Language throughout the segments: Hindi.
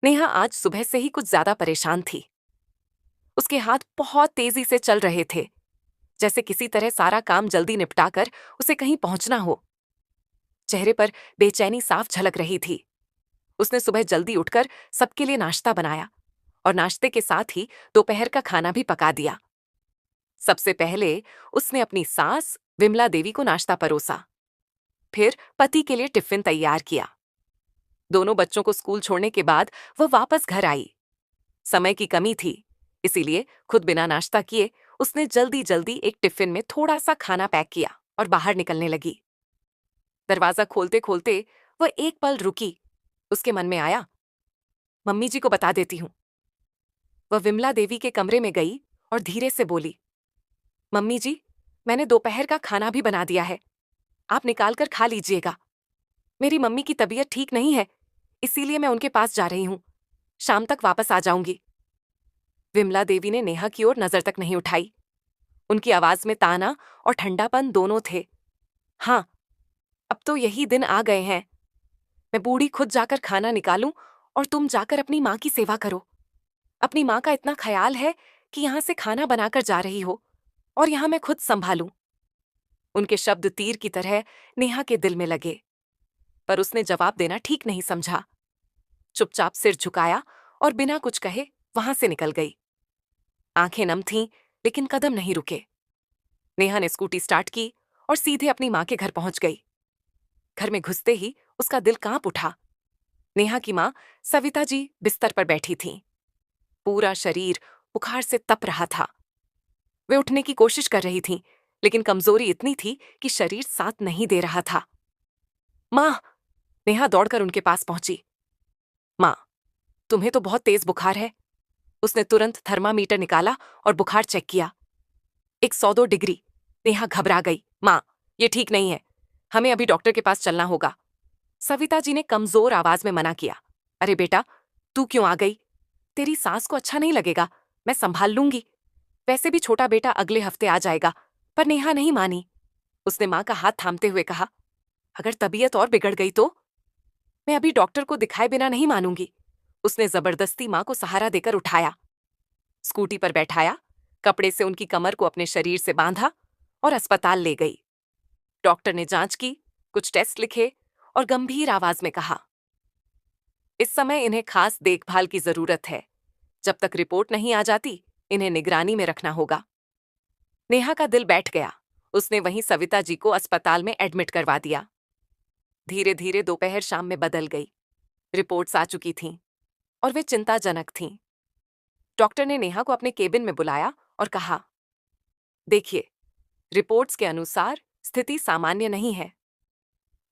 नेहा आज सुबह से ही कुछ ज्यादा परेशान थी। उसके हाथ बहुत तेजी से चल रहे थे, जैसे किसी तरह सारा काम जल्दी निपटाकर उसे कहीं पहुंचना हो। चेहरे पर बेचैनी साफ झलक रही थी। उसने सुबह जल्दी उठकर सबके लिए नाश्ता बनाया और नाश्ते के साथ ही दोपहर का खाना भी पका दिया। सबसे पहले उसने अपनी सास विमला देवी को नाश्ता परोसा, फिर पति के लिए टिफिन तैयार किया। दोनों बच्चों को स्कूल छोड़ने के बाद वह वापस घर आई। समय की कमी थी, इसीलिए खुद बिना नाश्ता किए उसने जल्दी जल्दी एक टिफिन में थोड़ा सा खाना पैक किया और बाहर निकलने लगी। दरवाजा खोलते खोलते वह एक पल रुकी। उसके मन में आया, मम्मी जी को बता देती हूँ। वह विमला देवी के कमरे में गई और धीरे से बोली, मम्मी जी, मैंने दोपहर का खाना भी बना दिया है, आप निकाल कर खा लीजिएगा। मेरी मम्मी की तबीयत ठीक नहीं है, इसीलिए मैं उनके पास जा रही हूँ। शाम तक वापस आ जाऊंगी। विमला देवी ने नेहा की ओर नजर तक नहीं उठाई। उनकी आवाज में ताना और ठंडापन दोनों थे। हाँ, अब तो यही दिन आ गए हैं। मैं बूढ़ी खुद जाकर खाना निकालूं और तुम जाकर अपनी माँ की सेवा करो। अपनी माँ का इतना ख्याल है कि यहाँ से खाना बनाकर जा रही हो और यहाँ मैं खुद संभालूं। उनके शब्द तीर की तरह नेहा के दिल में लगे, पर उसने जवाब देना ठीक नहीं समझा। चुपचाप सिर झुकाया और बिना कुछ कहे वहां से निकल गई। आंखें नम थीं, लेकिन कदम नहीं रुके। नेहा ने स्कूटी स्टार्ट की और सीधे अपनी माँ के घर पहुंच गई। घर में घुसते ही उसका दिल कांप उठा। नेहा की माँ सविता जी बिस्तर पर बैठी थीं। पूरा शरीर बुखार से तप रहा था। वे उठने की कोशिश कर रही थीं, लेकिन कमजोरी इतनी थी कि शरीर साथ नहीं दे रहा था। माँ! नेहा दौड़कर उनके पास पहुंची। माँ, तुम्हें तो बहुत तेज बुखार है। उसने तुरंत थर्मामीटर निकाला और बुखार चेक किया। 102 डिग्री। नेहा घबरा गई। माँ, ये ठीक नहीं है, हमें अभी डॉक्टर के पास चलना होगा। सविता जी ने कमजोर आवाज में मना किया। अरे बेटा, तू क्यों आ गई? तेरी सास को अच्छा नहीं लगेगा, मैं संभाल लूंगी। वैसे भी छोटा बेटा अगले हफ्ते आ जाएगा। पर नेहा नहीं मानी। उसने माँ का हाथ थामते हुए कहा, अगर तबीयत और बिगड़ गई तो? मैं अभी डॉक्टर को दिखाए बिना नहीं मानूंगी। उसने जबरदस्ती माँ को सहारा देकर उठाया, स्कूटी पर बैठाया, कपड़े से उनकी कमर को अपने शरीर से बांधा और अस्पताल ले गई। डॉक्टर ने जांच की, कुछ टेस्ट लिखे और गंभीर आवाज में कहा, इस समय इन्हें खास देखभाल की जरूरत है। जब तक रिपोर्ट नहीं आ जाती, इन्हें निगरानी में रखना होगा। नेहा का दिल बैठ गया। उसने वहीं सविता जी को अस्पताल में एडमिट करवा दिया। धीरे धीरे दोपहर शाम में बदल गई। रिपोर्ट्स आ चुकी थीं और वे चिंताजनक थीं। डॉक्टर ने नेहा को अपने केबिन में बुलाया और कहा, देखिए, रिपोर्ट्स के अनुसार स्थिति सामान्य नहीं है।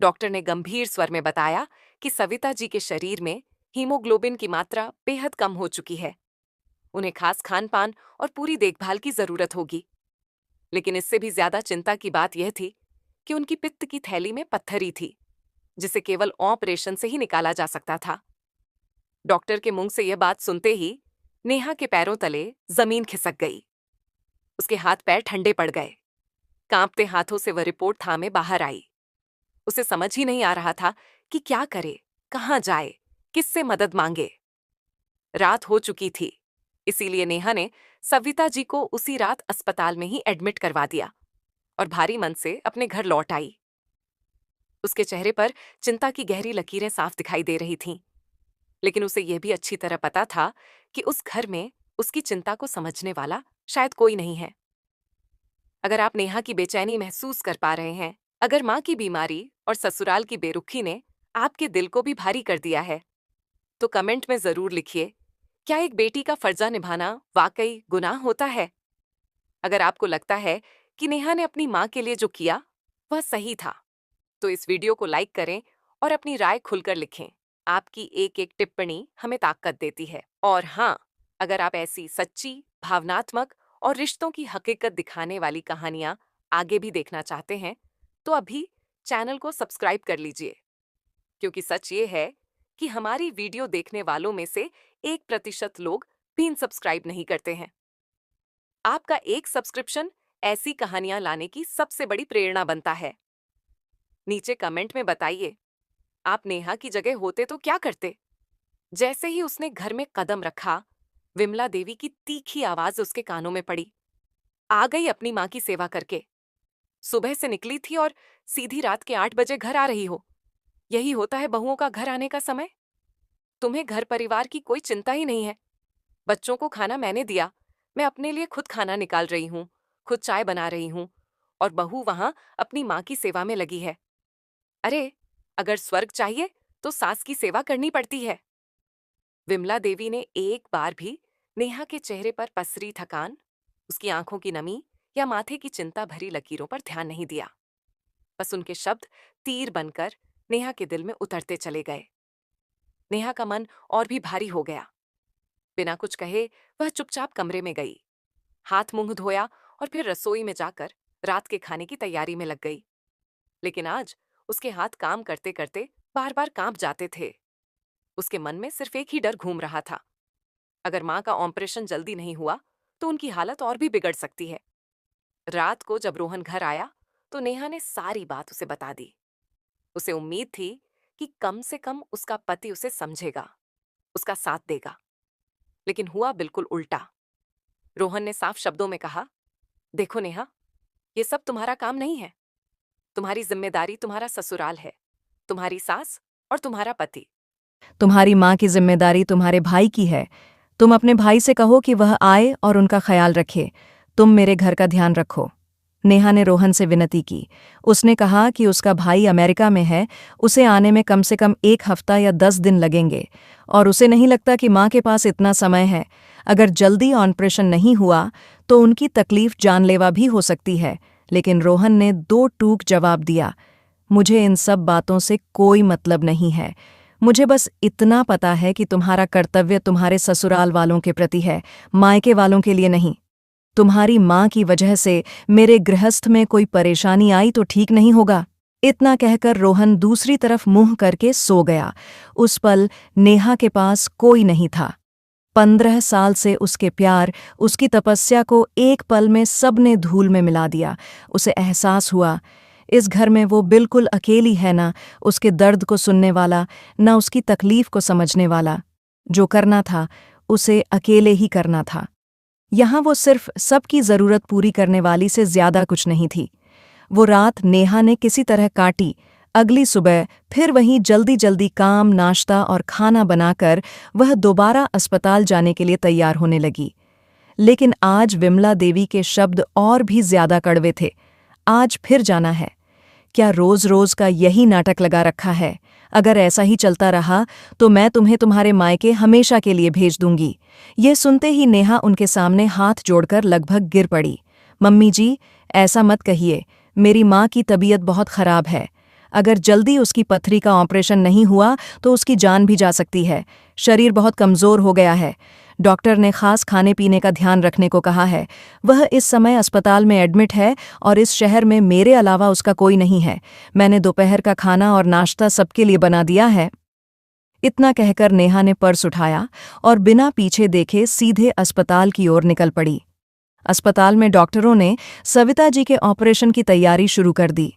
डॉक्टर ने गंभीर स्वर में बताया कि सविता जी के शरीर में हीमोग्लोबिन की मात्रा बेहद कम हो चुकी है। उन्हें खास खान पान और पूरी देखभाल की जरूरत होगी। लेकिन इससे भी ज्यादा चिंता की बात यह थी कि उनकी पित्त की थैली में पत्थरी थी, जिसे केवल ऑपरेशन से ही निकाला जा सकता था। डॉक्टर के मुंह से यह बात सुनते ही नेहा के पैरों तले जमीन खिसक गई। उसके हाथ पैर ठंडे पड़ गए। कांपते हाथों से वह रिपोर्ट थामे बाहर आई। उसे समझ ही नहीं आ रहा था कि क्या करे, कहाँ जाए, किससे मदद मांगे। रात हो चुकी थी, इसीलिए नेहा ने सविता जी को उसी रात अस्पताल में ही एडमिट करवा दिया और भारी मन से अपने घर लौट आई। उसके चेहरे पर चिंता की गहरी लकीरें साफ दिखाई दे रही थीं, लेकिन उसे यह भी अच्छी तरह पता था कि उस घर में उसकी चिंता को समझने वाला शायद कोई नहीं है। अगर आप नेहा की बेचैनी महसूस कर पा रहे हैं, अगर माँ की बीमारी और ससुराल की बेरुखी ने आपके दिल को भी भारी कर दिया है, तो कमेंट में जरूर लिखिए, क्या एक बेटी का फर्जा निभाना वाकई गुनाह होता है? अगर आपको लगता है कि नेहा ने अपनी माँ के लिए जो किया वह सही था, तो इस वीडियो को लाइक करें और अपनी राय खुलकर लिखें। आपकी एक एक टिप्पणी हमें ताकत देती है। और हाँ, अगर आप ऐसी सच्ची, भावनात्मक और रिश्तों की हकीकत दिखाने वाली कहानियां आगे भी देखना चाहते हैं, तो अभी चैनल को सब्सक्राइब कर लीजिए, क्योंकि सच ये है कि हमारी वीडियो देखने वालों में से 1% लोग भी सब्सक्राइब नहीं करते हैं। आपका एक सब्सक्रिप्शन ऐसी कहानियां लाने की सबसे बड़ी प्रेरणा बनता है। नीचे कमेंट में बताइए, आप नेहा की जगह होते तो क्या करते? जैसे ही उसने घर में कदम रखा, विमला देवी की तीखी आवाज उसके कानों में पड़ी। आ गई अपनी माँ की सेवा करके। सुबह से निकली थी और सीधी रात के 8 बजे घर आ रही हो। यही होता है बहुओं का घर आने का समय। तुम्हें घर परिवार की कोई चिंता ही नहीं है। बच्चों को खाना मैंने दिया, मैं अपने लिए खुद खाना निकाल रही हूँ, खुद चाय बना रही हूँ, और बहू वहां अपनी माँ की सेवा में लगी है। अरे, अगर स्वर्ग चाहिए तो सास की सेवा करनी पड़ती है। विमला देवी ने एक बार भी नेहा के चेहरे पर पसरी थकान, उसकी आंखों की नमी या माथे की चिंता भरी लकीरों पर ध्यान नहीं दिया। बस उनके शब्द तीर बनकर नेहा के दिल में उतरते चले गए। नेहा का मन और भी भारी हो गया। बिना कुछ कहे वह चुपचाप कमरे में गई, हाथ मुंह धोया और फिर रसोई में जाकर रात के खाने की तैयारी में लग गई। लेकिन आज उसके हाथ काम करते करते बार बार कांप जाते थे। उसके मन में सिर्फ एक ही डर घूम रहा था, अगर माँ का ऑपरेशन जल्दी नहीं हुआ तो उनकी हालत और भी बिगड़ सकती है। रात को जब रोहन घर आया तो नेहा ने सारी बात उसे बता दी। उसे उम्मीद थी कि कम से कम उसका पति उसे समझेगा, उसका साथ देगा। लेकिन हुआ बिल्कुल उल्टा। रोहन ने साफ शब्दों में कहा, देखो नेहा, ये सब तुम्हारा काम नहीं है। तुम्हारी जिम्मेदारी तुम्हारा ससुराल है, तुम्हारी सास और तुम्हारा पति। तुम्हारी माँ की जिम्मेदारी तुम्हारे भाई की है। तुम अपने भाई से कहो कि वह आए और उनका ख्याल रखे। तुम मेरे घर का ध्यान रखो। नेहा ने रोहन से विनती की। उसने कहा कि उसका भाई अमेरिका में है, उसे आने में कम से कम 1 हफ्ता या 10 दिन लगेंगे, और उसे नहीं लगता कि माँ के पास इतना समय है। अगर जल्दी ऑपरेशन नहीं हुआ तो उनकी तकलीफ जानलेवा भी हो सकती है। लेकिन रोहन ने 2 टूक जवाब दिया, मुझे इन सब बातों से कोई मतलब नहीं है। मुझे बस इतना पता है कि तुम्हारा कर्तव्य तुम्हारे ससुराल वालों के प्रति है, मायके वालों के लिए नहीं। तुम्हारी माँ की वजह से मेरे गृहस्थ में कोई परेशानी आई तो ठीक नहीं होगा। इतना कहकर रोहन दूसरी तरफ मुंह करके सो गया। उस पल नेहा के पास कोई नहीं था। 15 साल से उसके प्यार, उसकी तपस्या को एक पल में सबने धूल में मिला दिया। उसे एहसास हुआ, इस घर में वो बिल्कुल अकेली है, ना उसके दर्द को सुनने वाला, ना उसकी तकलीफ को समझने वाला। जो करना था उसे अकेले ही करना था। यहाँ वो सिर्फ सबकी जरूरत पूरी करने वाली से ज्यादा कुछ नहीं थी। वो रात नेहा ने किसी तरह काटी। अगली सुबह फिर वहीं जल्दी जल्दी काम, नाश्ता और खाना बनाकर वह दोबारा अस्पताल जाने के लिए तैयार होने लगी। लेकिन आज विमला देवी के शब्द और भी ज्यादा कड़वे थे। आज फिर जाना है? क्या रोज रोज का यही नाटक लगा रखा है? अगर ऐसा ही चलता रहा तो मैं तुम्हें तुम्हारे मायके हमेशा के लिए भेज दूंगी। ये सुनते ही नेहा उनके सामने हाथ जोड़कर लगभग गिर पड़ी। मम्मी जी, ऐसा मत कहिए, मेरी माँ की तबीयत बहुत खराब है। अगर जल्दी उसकी पथरी का ऑपरेशन नहीं हुआ तो उसकी जान भी जा सकती है। शरीर बहुत कमजोर हो गया है। डॉक्टर ने खास खाने पीने का ध्यान रखने को कहा है। वह इस समय अस्पताल में एडमिट है और इस शहर में मेरे अलावा उसका कोई नहीं है। मैंने दोपहर का खाना और नाश्ता सबके लिए बना दिया है। इतना कहकर नेहा ने पर्स उठाया और बिना पीछे देखे सीधे अस्पताल की ओर निकल पड़ी। अस्पताल में डॉक्टरों ने सविता जी के ऑपरेशन की तैयारी शुरू कर दी।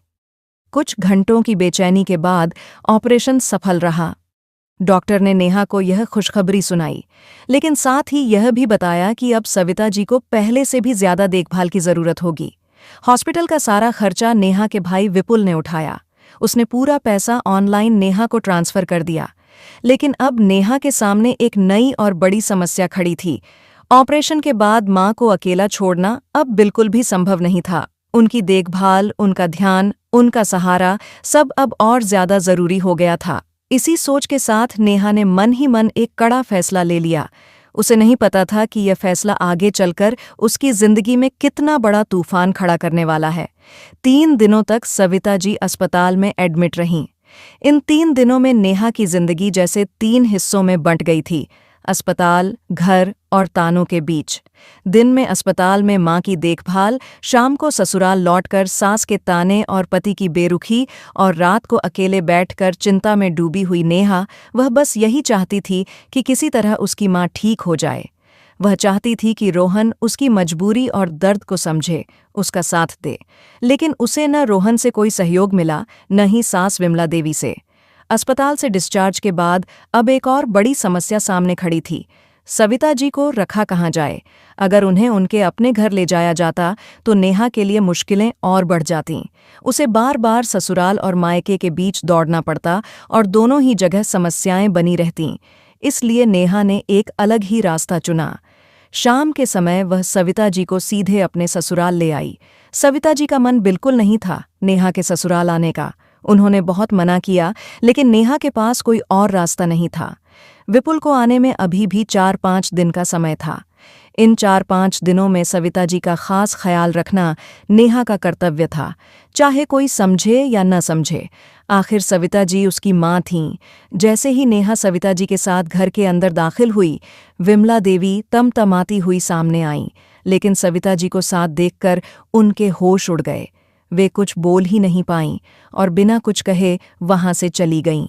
कुछ घंटों की बेचैनी के बाद ऑपरेशन सफल रहा। डॉक्टर ने नेहा को यह खुशखबरी सुनाई, लेकिन साथ ही यह भी बताया कि अब सविता जी को पहले से भी ज्यादा देखभाल की जरूरत होगी। हॉस्पिटल का सारा खर्चा नेहा के भाई विपुल ने उठाया। उसने पूरा पैसा ऑनलाइन नेहा को ट्रांसफर कर दिया। लेकिन अब नेहा के सामने एक नई और बड़ी समस्या खड़ी थी। ऑपरेशन के बाद मां को अकेला छोड़ना अब बिल्कुल भी संभव नहीं था। उनकी देखभाल, उनका ध्यान, उनका सहारा सब अब और ज्यादा जरूरी हो गया था। इसी सोच के साथ नेहा ने मन ही मन एक कड़ा फैसला ले लिया। उसे नहीं पता था कि यह फैसला आगे चलकर उसकी जिंदगी में कितना बड़ा तूफान खड़ा करने वाला है। 3 दिनों तक सविता जी अस्पताल में एडमिट रहीं। इन 3 दिनों में नेहा की जिंदगी जैसे 3 हिस्सों में बंट गई थी, अस्पताल, घर और तानों के बीच। दिन में अस्पताल में मां की देखभाल, शाम को ससुराल लौटकर सास के ताने और पति की बेरुखी, और रात को अकेले बैठकर चिंता में डूबी हुई नेहा, वह बस यही चाहती थी कि किसी तरह उसकी मां ठीक हो जाए। वह चाहती थी कि रोहन उसकी मजबूरी और दर्द को समझे, उसका साथ दे। लेकिन उसे न रोहन से कोई सहयोग मिला, न ही सास विमला देवी से। अस्पताल से डिस्चार्ज के बाद अब एक और बड़ी समस्या सामने खड़ी थी। सविता जी को रखा कहाँ जाए? अगर उन्हें उनके अपने घर ले जाया जाता तो नेहा के लिए मुश्किलें और बढ़ जातीं। उसे बार बार ससुराल और मायके के बीच दौड़ना पड़ता और दोनों ही जगह समस्याएं बनी रहतीं। इसलिए नेहा ने एक अलग ही रास्ता चुना। शाम के समय वह सविता जी को सीधे अपने ससुराल ले आई। सविता जी का मन बिल्कुल नहीं था नेहा के ससुराल आने का। उन्होंने बहुत मना किया, लेकिन नेहा के पास कोई और रास्ता नहीं था। विपुल को आने में अभी भी 4-5 दिन का समय था। इन 4-5 दिनों में सविता जी का खास ख्याल रखना नेहा का कर्तव्य था, चाहे कोई समझे या न समझे। आखिर सविता जी उसकी माँ थीं। जैसे ही नेहा सविता जी के साथ घर के अंदर दाखिल हुई, विमला देवी तमतमाती हुई सामने आईं, लेकिन सविता जी को साथ देखकर उनके होश उड़ गए। वे कुछ बोल ही नहीं पाईं और बिना कुछ कहे वहां से चली गईं।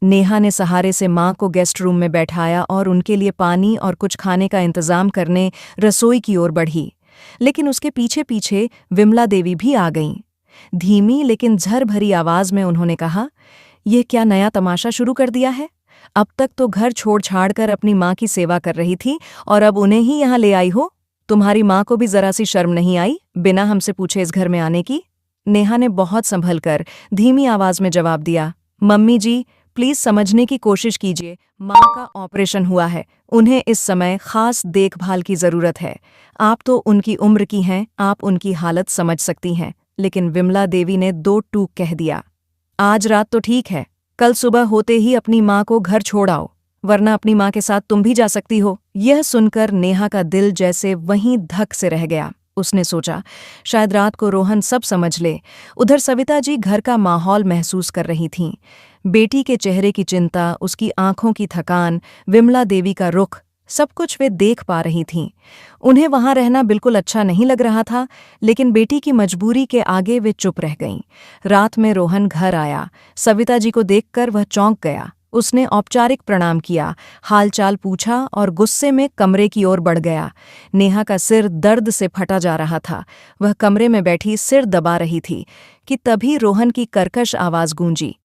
नेहा ने सहारे से माँ को गेस्ट रूम में बैठाया और उनके लिए पानी और कुछ खाने का इंतजाम करने रसोई की ओर बढ़ी। लेकिन उसके पीछे पीछे विमला देवी भी आ गईं। धीमी लेकिन झर भरी आवाज में उन्होंने कहा, "ये क्या नया तमाशा शुरू कर दिया है? अब तक तो घर छोड़ छाड़ कर अपनी माँ की सेवा कर रही थी और अब उन्हें ही यहाँ ले आई हो? तुम्हारी माँ को भी जरा सी शर्म नहीं आई बिना हमसे पूछे इस घर में आने की?" नेहा ने बहुत संभल कर धीमी आवाज में जवाब दिया, "मम्मी जी, प्लीज समझने की कोशिश कीजिए। माँ का ऑपरेशन हुआ है। उन्हें इस समय खास देखभाल की जरूरत है। आप तो उनकी उम्र की हैं, आप उनकी हालत समझ सकती हैं।" लेकिन विमला देवी ने दो टूक कह दिया, "आज रात तो ठीक है, कल सुबह होते ही अपनी माँ को घर छोड़ आओ, वरना अपनी माँ के साथ तुम भी जा सकती हो।" यह सुनकर नेहा का दिल जैसे वहीं धक से रह गया। उसने सोचा, शायद रात को रोहन सब समझ ले। उधर सविता जी घर का माहौल महसूस कर रही थीं। बेटी के चेहरे की चिंता, उसकी आंखों की थकान, विमला देवी का रुख, सब कुछ वे देख पा रही थीं। उन्हें वहां रहना बिल्कुल अच्छा नहीं लग रहा था, लेकिन बेटी की मजबूरी के आगे वे चुप रह गईं। रात में रोहन घर आया। सविता जी को देखकर वह चौंक गया। उसने औपचारिक प्रणाम किया, हालचाल पूछा और गुस्से में कमरे की ओर बढ़ गया। नेहा का सिर दर्द से फटा जा रहा था। वह कमरे में बैठी सिर दबा रही थी कि तभी रोहन की कर्कश आवाज गूंजी,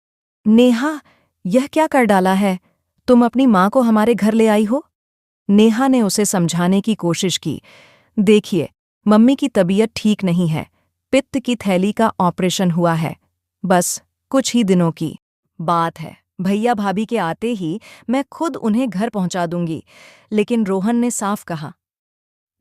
"नेहा, यह क्या कर डाला है? तुम अपनी माँ को हमारे घर ले आई हो?" नेहा ने उसे समझाने की कोशिश की, "देखिए, मम्मी की तबीयत ठीक नहीं है। पित्त की थैली का ऑपरेशन हुआ है। बस कुछ ही दिनों की बात है। भैया भाभी के आते ही मैं खुद उन्हें घर पहुंचा दूंगी।" लेकिन रोहन ने साफ कहा,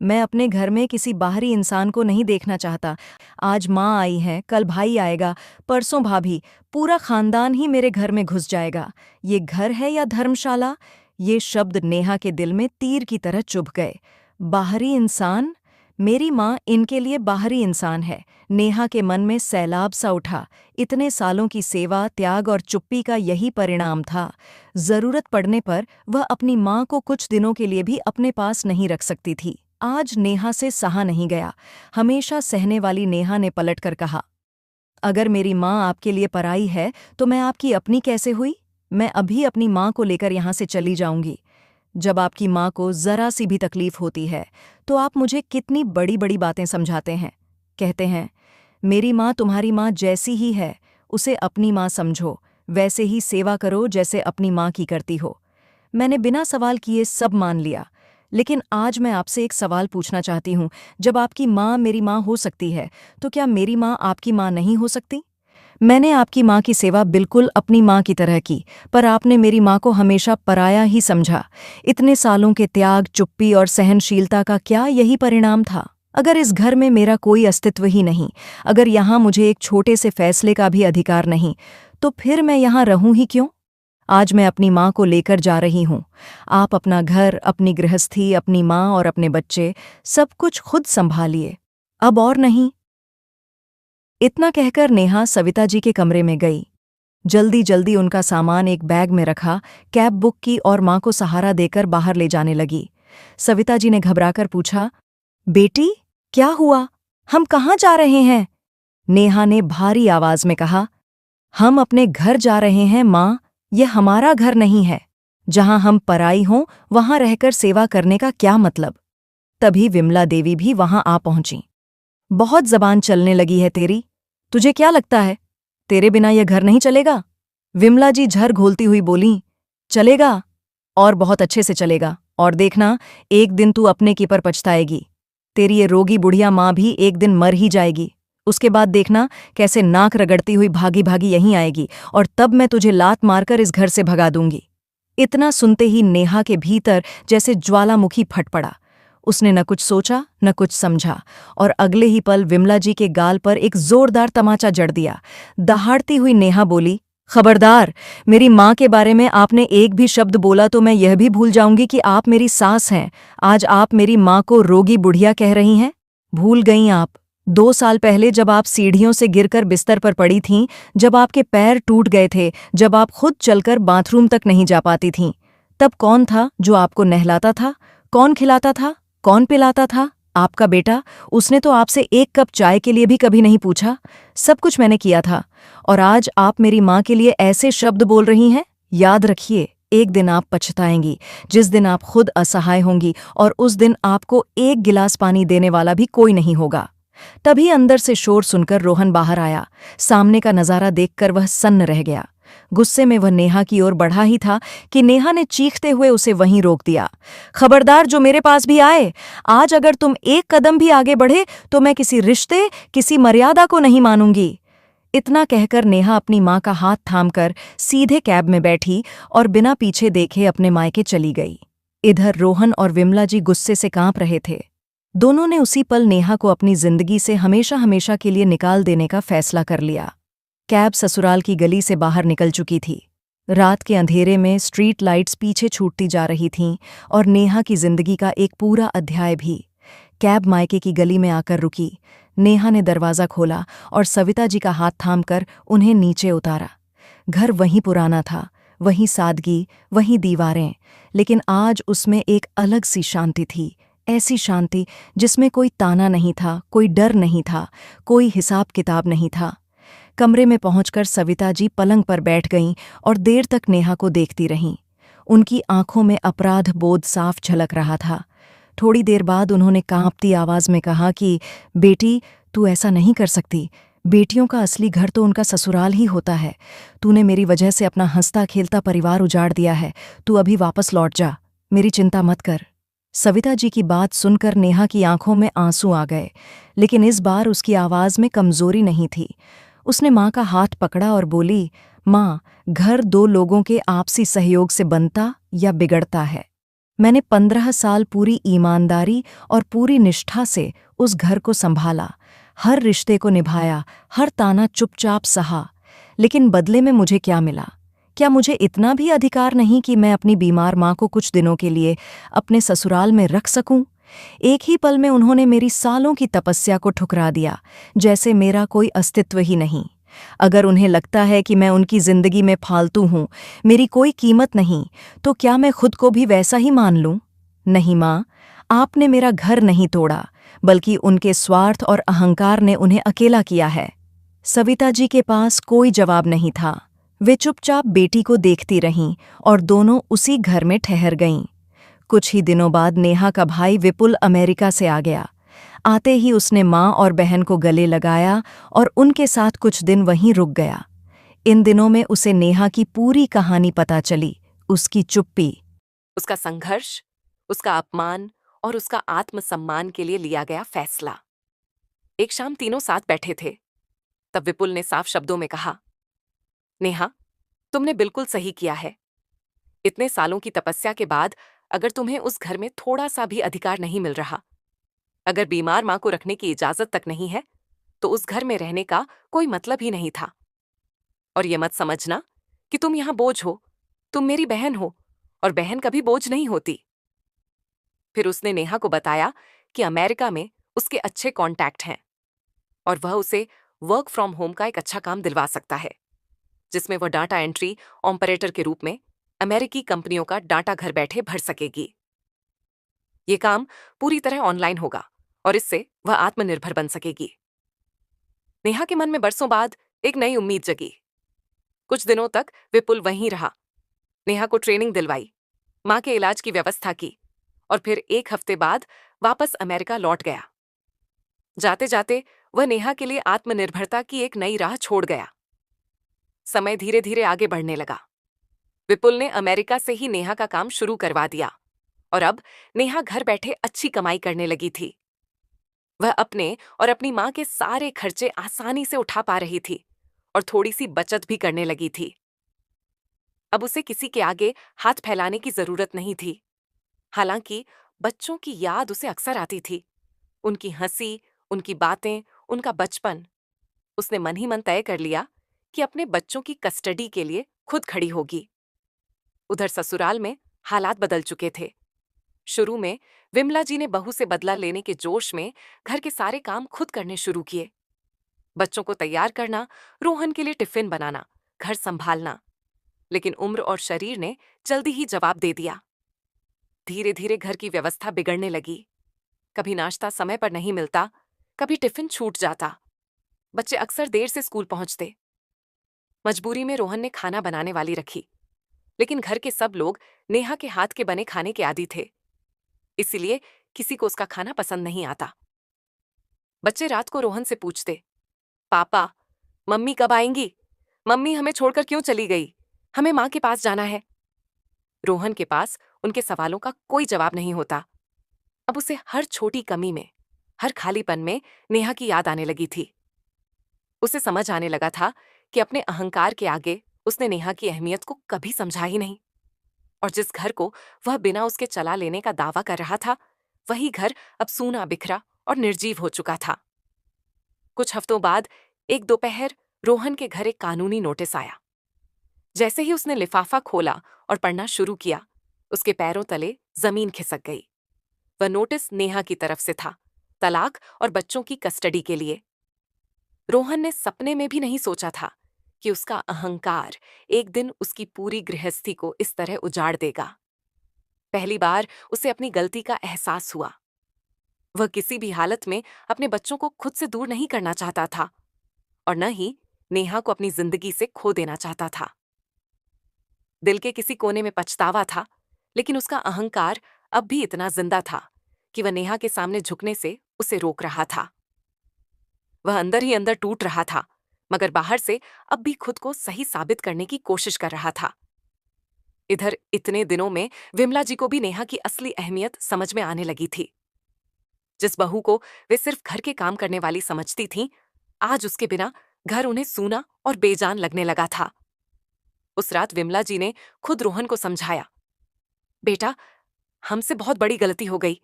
"मैं अपने घर में किसी बाहरी इंसान को नहीं देखना चाहता। आज माँ आई है, कल भाई आएगा, परसों भाभी, पूरा खानदान ही मेरे घर में घुस जाएगा। ये घर है या धर्मशाला?" ये शब्द नेहा के दिल में तीर की तरह चुभ गए। बाहरी इंसान? मेरी माँ इनके लिए बाहरी इंसान है। नेहा के मन में सैलाब सा उठा। इतने सालों की सेवा, त्याग और चुप्पी का यही परिणाम था। जरूरत पड़ने पर वह अपनी माँ को कुछ दिनों के लिए भी अपने पास नहीं रख सकती थी। आज नेहा से सहा नहीं गया। हमेशा सहने वाली नेहा ने पलटकर कहा, "अगर मेरी माँ आपके लिए पराई है तो मैं आपकी अपनी कैसे हुई? मैं अभी अपनी माँ को लेकर यहाँ से चली जाऊंगी। जब आपकी माँ को जरा सी भी तकलीफ होती है तो आप मुझे कितनी बड़ी बड़ी बातें समझाते हैं। कहते हैं, मेरी माँ तुम्हारी माँ जैसी ही है, उसे अपनी माँ समझो, वैसे ही सेवा करो जैसे अपनी माँ की करती हो। मैंने बिना सवाल किए सब मान लिया, लेकिन आज मैं आपसे एक सवाल पूछना चाहती हूँ। जब आपकी माँ मेरी माँ हो सकती है, तो क्या मेरी माँ आपकी माँ नहीं हो सकती? मैंने आपकी माँ की सेवा बिल्कुल अपनी माँ की तरह की, पर आपने मेरी माँ को हमेशा पराया ही समझा। इतने सालों के त्याग, चुप्पी और सहनशीलता का क्या यही परिणाम था? अगर इस घर में मेरा कोई अस्तित्व ही नहीं, अगर यहाँ मुझे एक छोटे से फैसले का भी अधिकार नहीं, तो फिर मैं यहाँ रहूं ही क्यों? आज मैं अपनी माँ को लेकर जा रही हूँ। आप अपना घर, अपनी गृहस्थी, अपनी माँ और अपने बच्चे, सब कुछ खुद संभालिए, अब और नहीं।" इतना कहकर नेहा सविता जी के कमरे में गई। जल्दी जल्दी उनका सामान एक बैग में रखा, कैब बुक की और माँ को सहारा देकर बाहर ले जाने लगी। सविता जी ने घबराकर पूछा, "बेटी, क्या हुआ? हम कहाँ जा रहे हैं?" नेहा ने भारी आवाज में कहा, "हम अपने घर जा रहे हैं माँ, यह हमारा घर नहीं है। जहां हम पराई हों वहां रहकर सेवा करने का क्या मतलब?" तभी विमला देवी भी वहां आ पहुंची। "बहुत जबान चलने लगी है तेरी। तुझे क्या लगता है तेरे बिना यह घर नहीं चलेगा? विमला जी झर घोलती हुई बोलीं, चलेगा? और बहुत अच्छे से चलेगा। और देखना, एक दिन तू अपने की पर पछताएगी। तेरी ये रोगी बुढ़िया माँ भी एक दिन मर ही जाएगी। उसके बाद देखना कैसे नाक रगड़ती हुई भागी भागी यहीं आएगी, और तब मैं तुझे लात मारकर इस घर से भगा दूंगी। इतना सुनते ही नेहा के भीतर जैसे ज्वालामुखी फट पड़ा। उसने न कुछ सोचा न कुछ समझा, और अगले ही पल विमला जी के गाल पर एक जोरदार तमाचा जड़ दिया। दहाड़ती हुई नेहा बोली, खबरदार! मेरी माँ के बारे में आपने एक भी शब्द बोला तो मैं यह भी भूल जाऊंगी कि आप मेरी सास हैं। आज आप मेरी माँ को रोगी बुढ़िया कह रही हैं? भूल गईं आप? 2 साल पहले जब आप सीढ़ियों से गिरकर बिस्तर पर पड़ी थीं, जब आपके पैर टूट गए थे, जब आप खुद चलकर बाथरूम तक नहीं जा पाती थीं, तब कौन था जो आपको नहलाता था? कौन खिलाता था? कौन पिलाता था? आपका बेटा। उसने तो आपसे एक कप चाय के लिए भी कभी नहीं पूछा। सब कुछ मैंने किया था, और आज आप मेरी माँ के लिए ऐसे शब्द बोल रही हैं? याद रखिए, एक दिन आप पछताएंगी, जिस दिन आप खुद असहाय होंगी, और उस दिन आपको एक गिलास पानी देने वाला भी कोई नहीं होगा। तभी अंदर से शोर सुनकर रोहन बाहर आया। सामने का नजारा देखकर वह सन्न रह गया। गुस्से में वह नेहा की ओर बढ़ा ही था कि नेहा ने चीखते हुए उसे वहीं रोक दिया। खबरदार, जो मेरे पास भी आए! आज अगर तुम एक कदम भी आगे बढ़े तो मैं किसी रिश्ते, किसी मर्यादा को नहीं मानूंगी। इतना कहकर नेहा अपनी माँ का हाथ थामकर सीधे कैब में बैठी और बिना पीछे देखे अपने मायके चली गई। इधर रोहन और विमला जी गुस्से से कांप रहे थे। दोनों ने उसी पल नेहा को अपनी जिंदगी से हमेशा हमेशा के लिए निकाल देने का फैसला कर लिया। कैब ससुराल की गली से बाहर निकल चुकी थी। रात के अंधेरे में स्ट्रीट लाइट्स पीछे छूटती जा रही थीं, और नेहा की जिंदगी का एक पूरा अध्याय भी। कैब मायके की गली में आकर रुकी। नेहा ने दरवाज़ा खोला और सविता जी का हाथ थामकर उन्हें नीचे उतारा। घर वहीं पुराना था, वहीं सादगी, वहीं दीवारें, लेकिन आज उसमें एक अलग सी शांति थी। ऐसी शांति जिसमें कोई ताना नहीं था, कोई डर नहीं था, कोई हिसाब किताब नहीं था। कमरे में पहुंचकर सविता जी पलंग पर बैठ गईं और देर तक नेहा को देखती रहीं। उनकी आंखों में अपराध बोध साफ झलक रहा था। थोड़ी देर बाद उन्होंने कांपती आवाज में कहा कि बेटी, तू ऐसा नहीं कर सकती। बेटियों का असली घर तो उनका ससुराल ही होता है। तूने मेरी वजह से अपना हंसता खेलता परिवार उजाड़ दिया है। तू अभी वापस लौट जा, मेरी चिंता मत कर। सविता जी की बात सुनकर नेहा की आंखों में आंसू आ गए, लेकिन इस बार उसकी आवाज में कमजोरी नहीं थी। उसने माँ का हाथ पकड़ा और बोली, माँ, घर दो लोगों के आपसी सहयोग से बनता या बिगड़ता है। मैंने 15 साल पूरी ईमानदारी और पूरी निष्ठा से उस घर को संभाला, हर रिश्ते को निभाया, हर ताना चुपचाप सहा। लेकिन बदले में मुझे क्या मिला? क्या मुझे इतना भी अधिकार नहीं कि मैं अपनी बीमार माँ को कुछ दिनों के लिए अपने ससुराल में रख सकूं? एक ही पल में उन्होंने मेरी सालों की तपस्या को ठुकरा दिया, जैसे मेरा कोई अस्तित्व ही नहीं। अगर उन्हें लगता है कि मैं उनकी जिंदगी में फालतू हूं, मेरी कोई कीमत नहीं, तो क्या मैं खुद को भी वैसा ही मान लूं? नहीं माँ, आपने मेरा घर नहीं तोड़ा, बल्कि उनके स्वार्थ और अहंकार ने उन्हें अकेला किया है। सविता जी के पास कोई जवाब नहीं था। वे चुपचाप बेटी को देखती रहीं और दोनों उसी घर में ठहर गईं। कुछ ही दिनों बाद नेहा का भाई विपुल अमेरिका से आ गया। आते ही उसने माँ और बहन को गले लगाया और उनके साथ कुछ दिन वहीं रुक गया। इन दिनों में उसे नेहा की पूरी कहानी पता चली, उसकी चुप्पी, उसका संघर्ष, उसका अपमान और उसका आत्मसम्मान के लिए लिया गया फैसला। एक शाम तीनों साथ बैठे थे। तब विपुल ने साफ शब्दों में कहा, नेहा, तुमने बिल्कुल सही किया है। इतने सालों की तपस्या के बाद अगर तुम्हें उस घर में थोड़ा सा भी अधिकार नहीं मिल रहा, अगर बीमार मां को रखने की इजाजत तक नहीं है, तो उस घर में रहने का कोई मतलब ही नहीं था। और ये मत समझना कि तुम यहां बोझ हो। तुम मेरी बहन हो, और बहन कभी बोझ नहीं होती। फिर उसने नेहा को बताया कि अमेरिका में उसके अच्छे कॉन्टैक्ट हैं और वह उसे वर्क फ्रॉम होम का एक अच्छा काम दिलवा सकता है, जिसमें वह डाटा एंट्री ऑपरेटर के रूप में अमेरिकी कंपनियों का डाटा घर बैठे भर सकेगी। ये काम पूरी तरह ऑनलाइन होगा और इससे वह आत्मनिर्भर बन सकेगी। नेहा के मन में बरसों बाद एक नई उम्मीद जगी। कुछ दिनों तक विपुल वहीं रहा, नेहा को ट्रेनिंग दिलवाई, मां के इलाज की व्यवस्था की और फिर 1 हफ्ते बाद वापस अमेरिका लौट गया। जाते जाते वह नेहा के लिए आत्मनिर्भरता की एक नई राह छोड़ गया। समय धीरे धीरे आगे बढ़ने लगा। विपुल ने अमेरिका से ही नेहा का काम शुरू करवा दिया और अब नेहा घर बैठे अच्छी कमाई करने लगी थी। वह अपने और अपनी मां के सारे खर्चे आसानी से उठा पा रही थी और थोड़ी सी बचत भी करने लगी थी। अब उसे किसी के आगे हाथ फैलाने की जरूरत नहीं थी। हालांकि बच्चों की याद उसे अक्सर आती थी, उनकी हंसी, उनकी बातें, उनका बचपन। उसने मन ही मन तय कर लिया कि अपने बच्चों की कस्टडी के लिए खुद खड़ी होगी। उधर ससुराल में हालात बदल चुके थे। शुरू में विमला जी ने बहू से बदला लेने के जोश में घर के सारे काम खुद करने शुरू किए। बच्चों को तैयार करना, रोहन के लिए टिफिन बनाना, घर संभालना। लेकिन उम्र और शरीर ने जल्दी ही जवाब दे दिया। धीरे धीरे घर की व्यवस्था बिगड़ने लगी। कभी नाश्ता समय पर नहीं मिलता, कभी टिफिन छूट जाता। बच्चे अक्सर देर से स्कूल पहुंचते। मजबूरी में रोहन ने खाना बनाने वाली रखी, लेकिन घर के सब लोग नेहा के हाथ के बने खाने के आदी थे, इसलिए किसी को उसका खाना पसंद नहीं आता। बच्चे रात को रोहन से पूछते, पापा, मम्मी कब आएंगी? मम्मी हमें छोड़कर क्यों चली गई? हमें माँ के पास जाना है। रोहन के पास उनके सवालों का कोई जवाब नहीं होता। अब उसे हर छोटी कमी में, हर खालीपन में नेहा की याद आने लगी थी। उसे समझ आने लगा था कि अपने अहंकार के आगे उसने नेहा की अहमियत को कभी समझा ही नहीं। और जिस घर को वह बिना उसके चला लेने का दावा कर रहा था, वही घर अब सूना बिखरा और निर्जीव हो चुका था। कुछ हफ्तों बाद एक दोपहर रोहन के घर एक कानूनी नोटिस आया। जैसे ही उसने लिफाफा खोला और पढ़ना शुरू किया, उसके पैरों तले जमीन खिसक गई। वह नोटिस नेहा की तरफ से था, तलाक और बच्चों की कस्टडी के लिए। रोहन ने सपने में भी नहीं सोचा था कि उसका अहंकार एक दिन उसकी पूरी गृहस्थी को इस तरह उजाड़ देगा। पहली बार उसे अपनी गलती का एहसास हुआ। वह किसी भी हालत में अपने बच्चों को खुद से दूर नहीं करना चाहता था और न ही नेहा को अपनी जिंदगी से खो देना चाहता था। दिल के किसी कोने में पछतावा था, लेकिन उसका अहंकार अब भी इतना जिंदा था कि वह नेहा के सामने झुकने से उसे रोक रहा था। वह अंदर ही अंदर टूट रहा था, मगर बाहर से अब भी खुद को सही साबित करने की कोशिश कर रहा था। इधर इतने दिनों में विमला जी को भी नेहा की असली अहमियत समझ में आने लगी थी। जिस बहू को वे सिर्फ घर के काम करने वाली समझती थीं, आज उसके बिना घर उन्हें सूना और बेजान लगने लगा था। उस रात विमला जी ने खुद रोहन को समझाया, बेटा, हमसे बहुत बड़ी गलती हो गई।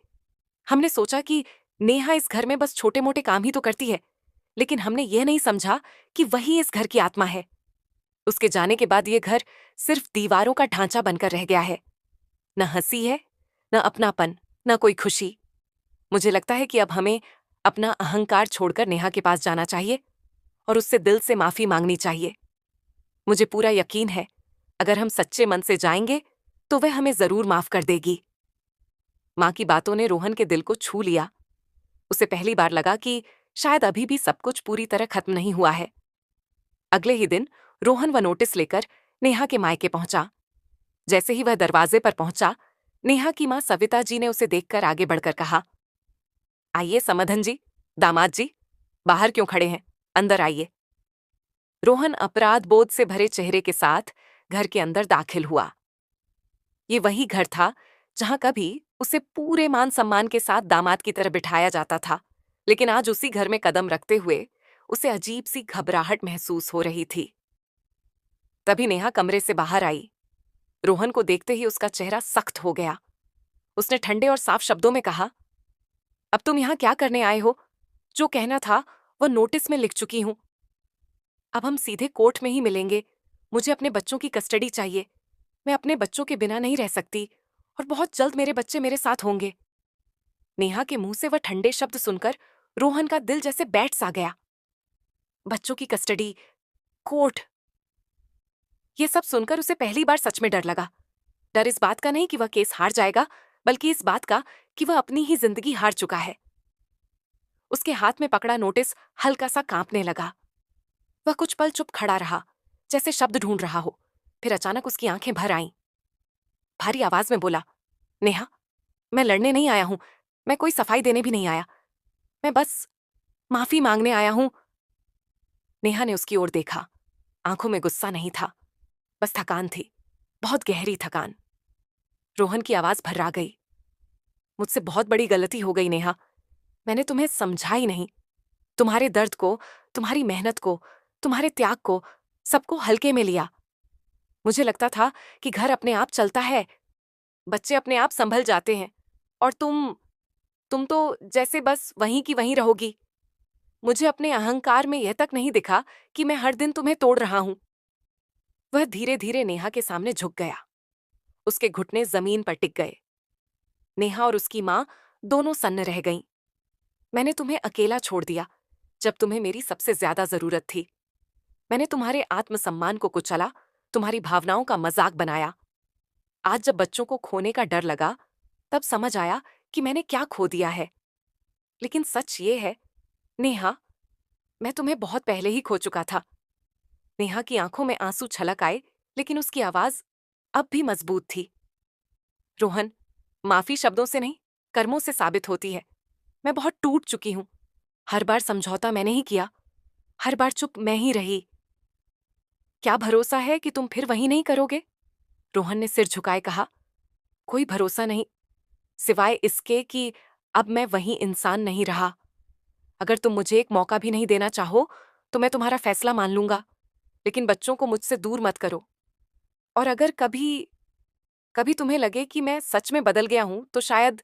हमने सोचा कि नेहा इस घर में बस छोटे मोटे काम ही तो करती है, लेकिन हमने यह नहीं समझा कि वही इस घर की आत्मा है। उसके जाने के बाद ये घर सिर्फ दीवारों का ढांचा बनकर रह गया है। न हंसी है, न अपनापन, न कोई खुशी। मुझे लगता है कि अब हमें अपना अहंकार छोड़कर नेहा के पास जाना चाहिए और उससे दिल से माफी मांगनी चाहिए। मुझे पूरा यकीन है, अगर हम सच्चे मन से जाएंगे तो वह हमें जरूर माफ कर देगी। मां की बातों ने रोहन के दिल को छू लिया। उसे पहली बार लगा कि शायद अभी भी सब कुछ पूरी तरह खत्म नहीं हुआ है। अगले ही दिन रोहन वह नोटिस लेकर नेहा के मायके पहुंचा। जैसे ही वह दरवाजे पर पहुंचा, नेहा की मां सविता जी ने उसे देखकर आगे बढ़कर कहा, आइए समधन जी, दामाद जी, बाहर क्यों खड़े हैं, अंदर आइए। रोहन अपराध बोध से भरे चेहरे के साथ घर के अंदर दाखिल हुआ। ये वही घर था जहां कभी उसे पूरे मान सम्मान के साथ दामाद की तरह बिठाया जाता था, लेकिन आज उसी घर में कदम रखते हुए उसे अजीब सी घबराहट महसूस हो रही थी। तभी नेहा कमरे से बाहर आई। रोहन को देखते ही उसका चेहरा सख्त हो गया। उसने ठंडे और साफ शब्दों में कहा, अब तुम यहां क्या करने आए हो? जो कहना था वह नोटिस में लिख चुकी हूं। अब हम सीधे कोर्ट में ही मिलेंगे। मुझे अपने बच्चों की कस्टडी चाहिए। मैं अपने बच्चों के बिना नहीं रह सकती और बहुत जल्द मेरे बच्चे मेरे साथ होंगे। नेहा के मुंह से वह ठंडे शब्द सुनकर रोहन का दिल जैसे बैठ सा गया। बच्चों की कस्टडी, कोर्ट, ये सब सुनकर उसे पहली बार सच में डर लगा। डर इस बात का नहीं कि वह केस हार जाएगा, बल्कि इस बात का कि वह अपनी ही जिंदगी हार चुका है। उसके हाथ में पकड़ा नोटिस हल्का सा कांपने लगा। वह कुछ पल चुप खड़ा रहा, जैसे शब्द ढूंढ रहा हो। फिर अचानक उसकी आंखें भर आईं। भारी आवाज में बोला, नेहा, मैं लड़ने नहीं आया हूं, मैं कोई सफाई देने भी नहीं आया, मैं बस माफी मांगने आया हूं। नेहा ने उसकी ओर देखा। आंखों में गुस्सा नहीं था, बस थकान थी, बहुत गहरी थकान। रोहन की आवाज भर्रा गई। मुझसे बहुत बड़ी गलती हो गई नेहा। मैंने तुम्हें समझा ही नहीं। तुम्हारे दर्द को, तुम्हारी मेहनत को, तुम्हारे त्याग को, सबको हल्के में लिया। मुझे लगता था कि घर अपने आप चलता है, बच्चे अपने आप संभल जाते हैं, और तुम तो जैसे बस वहीं की वहीं रहोगी। मुझे अपने अहंकार में यह तक नहीं दिखा कि मैं हर दिन तुम्हें तोड़ रहा हूं। वह धीरे धीरे नेहा के सामने झुक गया। उसके घुटने जमीन पर टिक गए। नेहा और उसकी मां दोनों सन्न रह गईं। मैंने तुम्हें अकेला छोड़ दिया जब तुम्हें मेरी सबसे ज्यादा जरूरत थी। मैंने तुम्हारे आत्मसम्मान को कुचला, तुम्हारी भावनाओं का मजाक बनाया। आज जब बच्चों को खोने का डर लगा, तब समझ आया कि मैंने क्या खो दिया है। लेकिन सच ये है नेहा, मैं तुम्हें बहुत पहले ही खो चुका था। नेहा की आंखों में आंसू छलक आए, लेकिन उसकी आवाज अब भी मजबूत थी। रोहन, माफी शब्दों से नहीं, कर्मों से साबित होती है। मैं बहुत टूट चुकी हूं। हर बार समझौता मैंने ही किया, हर बार चुप मैं ही रही। क्या भरोसा है कि तुम फिर वही नहीं करोगे? रोहन ने सिर झुकाए कहा। कोई भरोसा नहीं, सिवाय इसके कि अब मैं वही इंसान नहीं रहा। अगर तुम मुझे एक मौका भी नहीं देना चाहो, तो मैं तुम्हारा फैसला मान लूंगा, लेकिन बच्चों को मुझसे दूर मत करो। और अगर कभी कभी तुम्हें लगे कि मैं सच में बदल गया हूं, तो शायद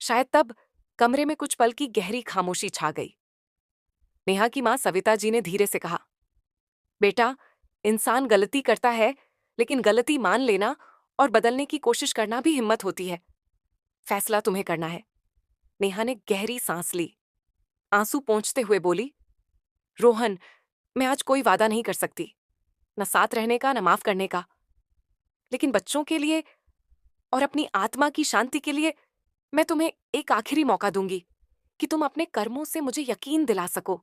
शायद तब। कमरे में कुछ पल की गहरी खामोशी छा गई। नेहा की मां सविता जी ने धीरे से कहा, बेटा, इंसान गलती करता है, लेकिन गलती मान लेना और बदलने की कोशिश करना भी हिम्मत होती है। फैसला तुम्हें करना है। नेहा ने गहरी सांस ली। आंसू पोंछते हुए बोली, रोहन, मैं आज कोई वादा नहीं कर सकती, न साथ रहने का, न माफ करने का। लेकिन बच्चों के लिए और अपनी आत्मा की शांति के लिए मैं तुम्हें एक आखिरी मौका दूंगी कि तुम अपने कर्मों से मुझे यकीन दिला सको।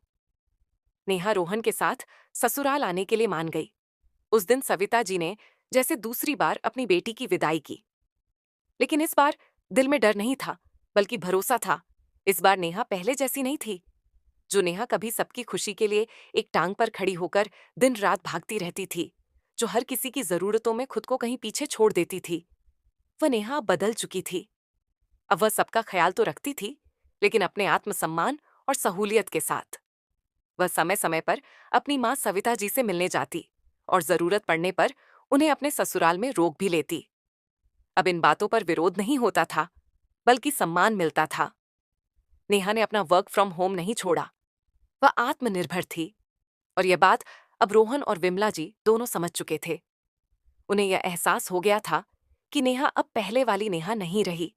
नेहा रोहन के साथ ससुराल आने के लिए मान गई। उस दिन सविता जी ने जैसे दूसरी बार अपनी बेटी की विदाई की, लेकिन इस बार दिल में डर नहीं था, बल्कि भरोसा था। इस बार नेहा पहले जैसी नहीं थी। जो नेहा कभी सबकी खुशी के लिए एक टांग पर खड़ी होकर दिन रात भागती रहती थी, जो हर किसी की जरूरतों में खुद को कहीं पीछे छोड़ देती थी, वह नेहा बदल चुकी थी। अब वह सबका ख्याल तो रखती थी, लेकिन अपने आत्मसम्मान और सहूलियत के साथ। वह समय समय पर अपनी मां सविता जी से मिलने जाती और जरूरत पड़ने पर उन्हें अपने ससुराल में रोक भी लेती। अब इन बातों पर विरोध नहीं होता था, बल्कि सम्मान मिलता था। नेहा ने अपना वर्क फ्रॉम होम नहीं छोड़ा। वह आत्मनिर्भर थी, और यह बात अब रोहन और विमला जी दोनों समझ चुके थे। उन्हें यह एहसास हो गया था कि नेहा अब पहले वाली नेहा नहीं रही,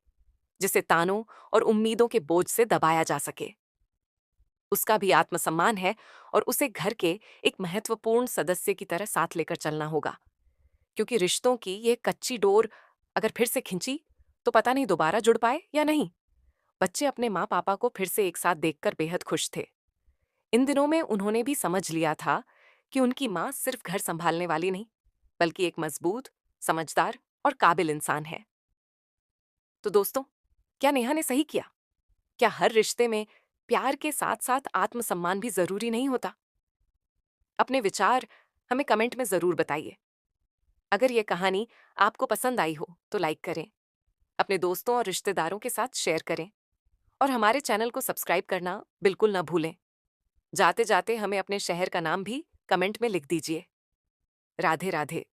जिसे तानों और उम्मीदों के बोझ से दबाया जा सके। उसका भी आत्मसम्मान है, और उसे घर के एक महत्वपूर्ण सदस्य की तरह साथ लेकर चलना होगा, क्योंकि रिश्तों की ये कच्ची डोर अगर फिर से खिंची, तो पता नहीं दोबारा जुड़ पाए या नहीं। बच्चे अपने माँ पापा को फिर से एक साथ देखकर बेहद खुश थे। इन दिनों में उन्होंने भी समझ लिया था कि उनकी माँ सिर्फ घर संभालने वाली नहीं, बल्कि एक मजबूत, समझदार और काबिल इंसान है। तो दोस्तों, क्या नेहा ने सही किया? क्या हर रिश्ते में प्यार के साथ साथ आत्मसम्मान भी जरूरी नहीं होता? अपने विचार हमें कमेंट में जरूर बताइए। अगर यह कहानी आपको पसंद आई हो तो लाइक करें, अपने दोस्तों और रिश्तेदारों के साथ शेयर करें, और हमारे चैनल को सब्सक्राइब करना बिल्कुल न भूलें। जाते जाते हमें अपने शहर का नाम भी कमेंट में लिख दीजिए। राधे राधे।